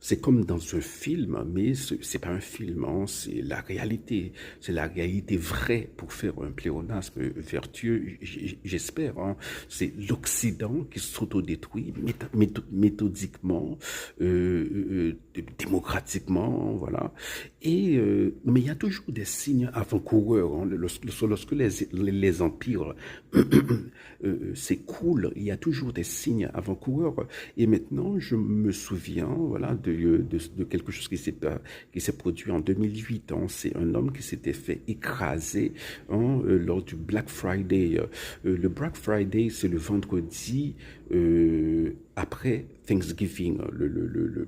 c'est comme dans un film, mais c'est pas un film, hein, c'est la réalité vraie pour faire un pléonasme vertueux, j'espère. Hein. C'est l'Occident qui s'autodétruit méthodiquement, démocratiquement, voilà. Mais il y a toujours des signes avant-coureurs. Hein, lorsque les empires s'écroulent, il y a toujours des signes avant-coureurs. Et maintenant, je me souviens, voilà, de quelque chose qui s'est produit en 2008. Hein. C'est un homme qui s'était fait écraser, hein, lors du Black Friday. Le Black Friday, c'est le vendredi après Thanksgiving.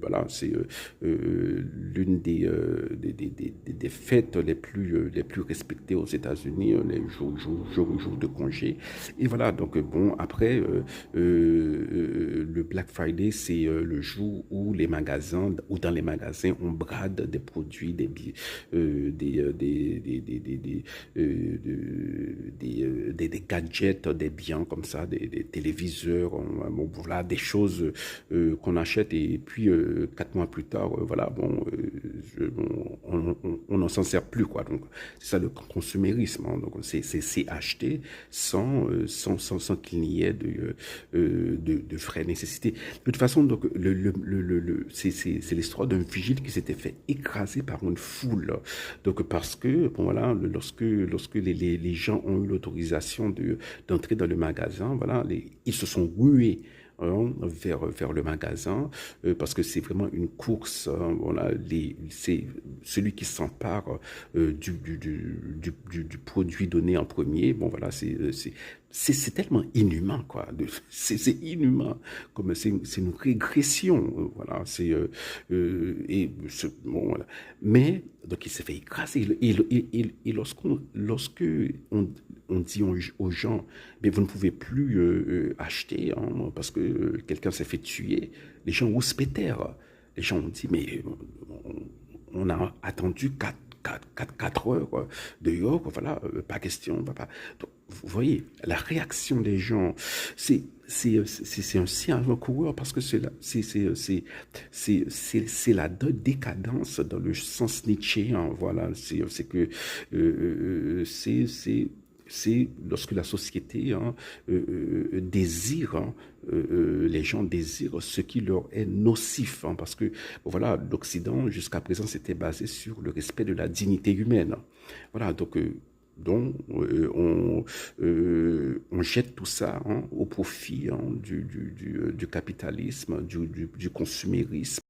Voilà, c'est l'une des fêtes les plus respectées aux États-Unis, les jours de congé. Et voilà, donc bon, après, le Black Friday, c'est le jour où les magasins, ou dans les magasins, on brade des produits, des gadgets, des biens comme ça, des téléviseurs, bon, voilà, des choses qu'on achète et puis 4 mois plus tard, voilà, bon, on n'en s'en sert plus, quoi. Donc, c'est ça le consumérisme. Hein. Donc, c'est acheter sans qu'il n'y ait de vraies nécessités. De toute façon, donc, c'est l'histoire d'un vigile qui s'était fait écraser par une foule. Donc, parce que, bon, voilà, lorsque les gens ont eu l'autorisation d'entrer dans le magasin, voilà, ils se sont rués, hein, vers le magasin, parce que c'est vraiment une course. Hein, voilà, c'est celui qui s'empare du produit donné en premier. Bon, voilà, c'est tellement inhumain, quoi. C'est inhumain, comme c'est une régression. Voilà, bon, voilà. Mais donc il s'est fait écraser. Et lorsque on dit aux gens, mais vous ne pouvez plus acheter, hein, parce que quelqu'un s'est fait tuer, les gens rouspétèrent. Les gens ont dit, mais on a attendu 4 heures dehors, voilà, pas question. Donc, vous voyez, la réaction des gens, c'est un signe avant-coureur parce que c'est la décadence dans le sens nietzschéen. Voilà, c'est que c'est lorsque la société, hein, désire, hein, les gens désirent ce qui leur est nocif, hein, parce que voilà, l'Occident jusqu'à présent s'était basé sur le respect de la dignité humaine. Voilà, donc on jette tout ça, hein, au profit, hein, du capitalisme, du consumérisme.